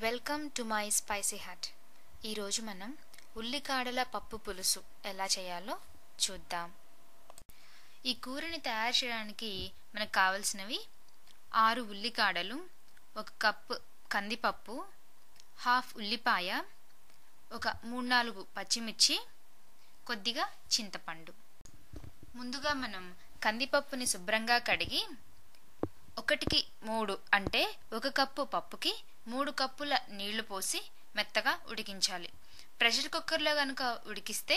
Welcome to my spicy hut. ఈరోజు మనం ఉల్లికాడల పప్పు పులుసు ఎలా చేయాలో చూద్దాం. ఈ కూరని తయారు చేయడానికి మనకు కావలసినవి 6 ఉల్లికాడలు, 1 కప్పు కందిపప్పు, హాఫ్ ఉల్లిపాయ, ఒక 3-4 పచ్చిమిర్చి, కొద్దిగా చింతపండు. ముందుగా మనం కందిపప్పుని శుభ్రంగా కడిగి 1కి 3 అంటే 1 కప్పు పప్పుకి 3 కప్పుల నీళ్లు పోసి మెత్తగా ఉడికించాలి. ప్రెషర్ కుక్కర్లో కనుక ఉడికిస్తే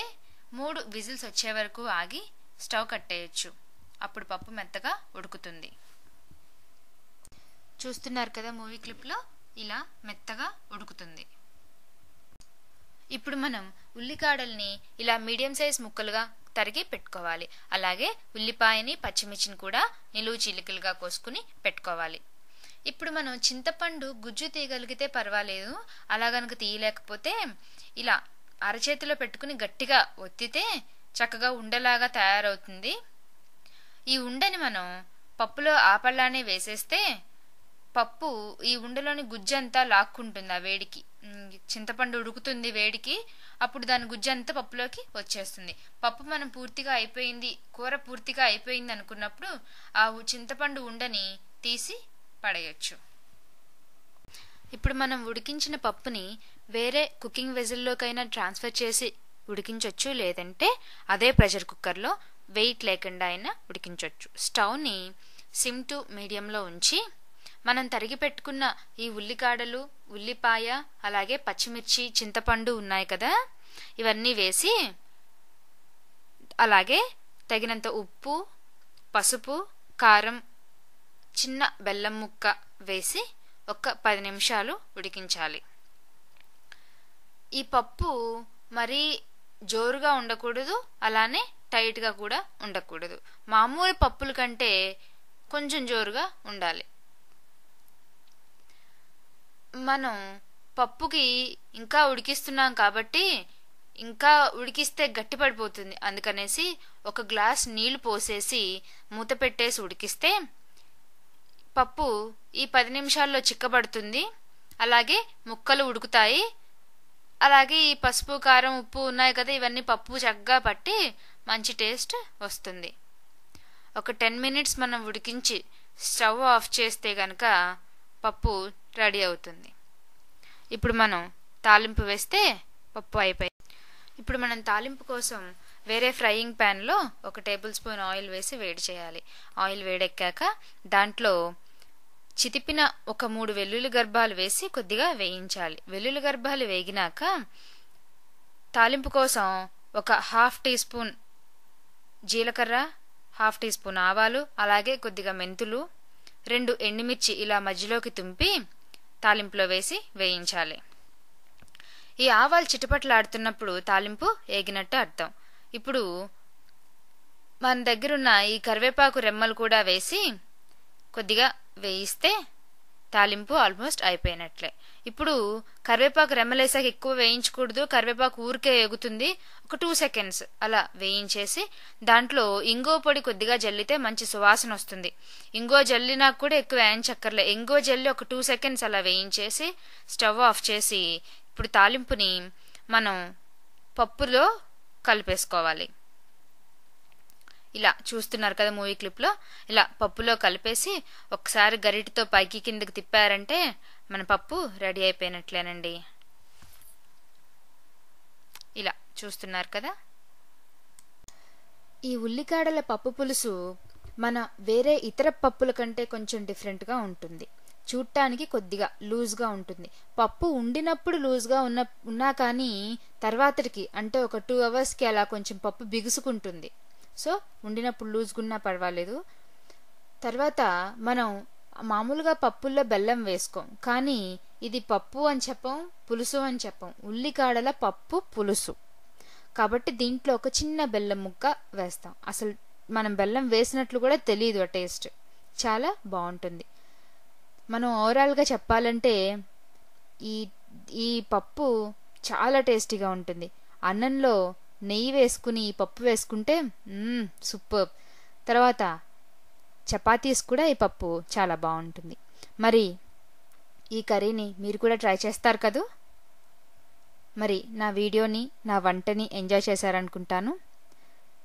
3 విజిల్స్ వచ్చే వరకు ఆగి స్టవ్ కట్టేయచ్చు. అప్పుడు పప్పు మెత్తగా ఉడుకుతుంది. చూస్తున్నారు కదా మూవీ క్లిప్లో ఇలా మెత్తగా ఉడుకుతుంది. ఇప్పుడు మనం ఉల్లికాడల్ని ఇలా మీడియం సైజ్ ముక్కలుగా తరిగి పెట్టుకోవాలి. అలాగే ఉల్లిపాయని పచ్చిమిర్చిని కూడా నిలువు చీలికలుగా కోసుకుని పెట్టుకోవాలి. ఇప్పుడు మనం చింతపండు గుజ్జు తీయగలిగితే పర్వాలేదు. అలా గనుక తీయలేకపోతే ఇలా అరచేతిలో పెట్టుకుని గట్టిగా ఒత్తితే చక్కగా ఉండలాగా తయారవుతుంది. ఈ ఉండని మనం పప్పులో ఆపల్లానే వేసేస్తే పప్పు ఈ ఉండలోని గుజ్జంతా లాక్కుంటుంది. ఆ వేడికి చింతపండు ఉడుకుతుంది వేడికి, అప్పుడు దాని గుజ్జంతా పప్పులోకి వచ్చేస్తుంది. పప్పు మనం పూర్తిగా అయిపోయింది, కూర పూర్తిగా అయిపోయింది అనుకున్నప్పుడు ఆ చింతపండు ఉండని తీసి పడేయచ్చు. ఇప్పుడు మనం ఉడికించిన పప్పుని వేరే కుకింగ్ వెజల్లోకైనా ట్రాన్స్ఫర్ చేసి ఉడికించవచ్చు, లేదంటే అదే ప్రెషర్ కుక్కర్లో వెయిట్ లేకుండా అయినా ఉడికించవచ్చు. స్టవ్ని సిమ్ టు మీడియంలో ఉంచి మనం తరిగి పెట్టుకున్న ఈ ఉల్లికాడలు, ఉల్లిపాయ, అలాగే పచ్చిమిర్చి, చింతపండు ఉన్నాయి కదా, ఇవన్నీ వేసి అలాగే తగినంత ఉప్పు, పసుపు, కారం, చిన్న బెల్లం ముక్క వేసి ఒక 10 నిమిషాలు ఉడికించాలి. ఈ పప్పు మరీ జోరుగా ఉండకూడదు, అలానే టైట్గా కూడా ఉండకూడదు. మామూలు పప్పుల కంటే కొంచెం జోరుగా ఉండాలి. మనం పప్పుకి ఇంకా ఉడికిస్తున్నాం కాబట్టి ఇంకా ఉడికిస్తే గట్టి పడిపోతుంది. అందుకనేసి 1 గ్లాస్ నీళ్లు పోసేసి మూత పెట్టేసి ఉడికిస్తే పప్పు ఈ 10 నిమిషాల్లో చిక్కబడుతుంది. అలాగే ముక్కలు ఉడుకుతాయి. అలాగే ఈ పసుపు, కారం, ఉప్పు ఉన్నాయి కదా, ఇవన్నీ పప్పు చక్కగా పట్టి మంచి టేస్ట్ వస్తుంది. ఒక 10 మినిట్స్ మనం ఉడికించి స్టవ్ ఆఫ్ చేస్తే గనక పప్పు రెడీ అవుతుంది. ఇప్పుడు మనం తాలింపు వేస్తే పప్పు అయిపోయింది. ఇప్పుడు మనం తాలింపు కోసం వేరే ఫ్రైయింగ్ ప్యాన్లో 1 టేబుల్ స్పూన్ ఆయిల్ వేసి వేడి చేయాలి. ఆయిల్ వేడెక్కాక దాంట్లో చితిపిన ఒక 3 వెల్లుల్లి గర్భాలు వేసి కొద్దిగా వేయించాలి. వెల్లుల్లి గర్భాలు వేగినాక తాలింపు కోసం ఒక 1/2 టీ స్పూన్ జీలకర్ర, 1/2 టీ స్పూన్ ఆవాలు, అలాగే కొద్దిగా మెంతులు, 2 ఎండుమిర్చి ఇలా మధ్యలోకి తుంపి తాలింపులో వేసి వేయించాలి. ఈ ఆవాలు చిటపట్లాడుతున్నప్పుడు తాలింపు ఏగినట్టు అర్థం. ఇప్పుడు మన దగ్గరున్న ఈ కరివేపాకు రెమ్మలు కూడా వేసి కొద్దిగా వేయిస్తే తాలింపు ఆల్మోస్ట్ అయిపోయినట్లే. ఇప్పుడు కరివేపాకు రెమ్మలేసాక ఎక్కువ వేయించకూడదు, కరివేపాకు ఊరికే ఎగుతుంది. ఒక 2 సెకండ్స్ అలా వేయించేసి దాంట్లో ఇంగువ పొడి కొద్దిగా జల్లితే మంచి సువాసన వస్తుంది. ఇంగువ జల్లినా కూడా ఎక్కువ వేయించక్కర్లే. ఇంగువ జల్లి ఒక 2 సెకండ్స్ అలా వేయించేసి స్టవ్ ఆఫ్ చేసి ఇప్పుడు తాలింపుని మనం పప్పులో కలిపేసుకోవాలి. ఇలా చూస్తున్నారు కదా మూవీ క్లిప్లో, ఇలా పప్పులో కలిపేసి ఒకసారి గరిటెతో పైకి కిందకి తిప్పారంటే మన పప్పు రెడీ అయిపోయినట్లేనండి. ఇలా చూస్తున్నారు కదా. ఈ ఉల్లికాడల పప్పు పులుసు మన వేరే ఇతర పప్పుల కంటే కొంచెం డిఫరెంట్గా ఉంటుంది. చూడటానికి కొద్దిగా లూజ్గా ఉంటుంది. పప్పు ఉండినప్పుడు లూజ్గా ఉన్నా కానీ తర్వాతకి అంటే ఒక 2 అవర్స్కి అలా కొంచెం పప్పు బిగుసుకుంటుంది. సో ఉండినప్పుడు లూజ్గున్నా పర్వాలేదు. తర్వాత మనం మామూలుగా పప్పుల్లో బెల్లం వేసుకోం, కానీ ఇది పప్పు అని చెప్పం, పులుసు అని చెప్పం. ఉల్లికాడల పప్పు పులుసు కాబట్టి దీంట్లో ఒక చిన్న బెల్లం ముక్క వేస్తాం. అసలు మనం బెల్లం వేసినట్లు కూడా తెలియదు. ఆ టేస్ట్ చాలా బాగుంటుంది. మనం ఓవరాల్గా చెప్పాలంటే ఈ పప్పు చాలా టేస్టీగా ఉంటుంది. అన్నంలో నెయ్యి వేసుకుని ఈ పప్పు వేసుకుంటే సూపర్. తర్వాత చపాతీస్ కూడా ఈ పప్పు చాలా బాగుంటుంది. మరి ఈ కర్రీని మీరు కూడా ట్రై చేస్తారు కదూ. మరి నా వీడియోని, నా వంటని ఎంజాయ్ చేశారనుకుంటాను.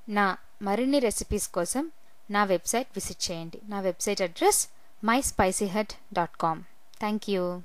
నా మరిన్ని రెసిపీస్ కోసం నా వెబ్సైట్ విజిట్ చేయండి. నా website address myspicyhut.com. Thank you.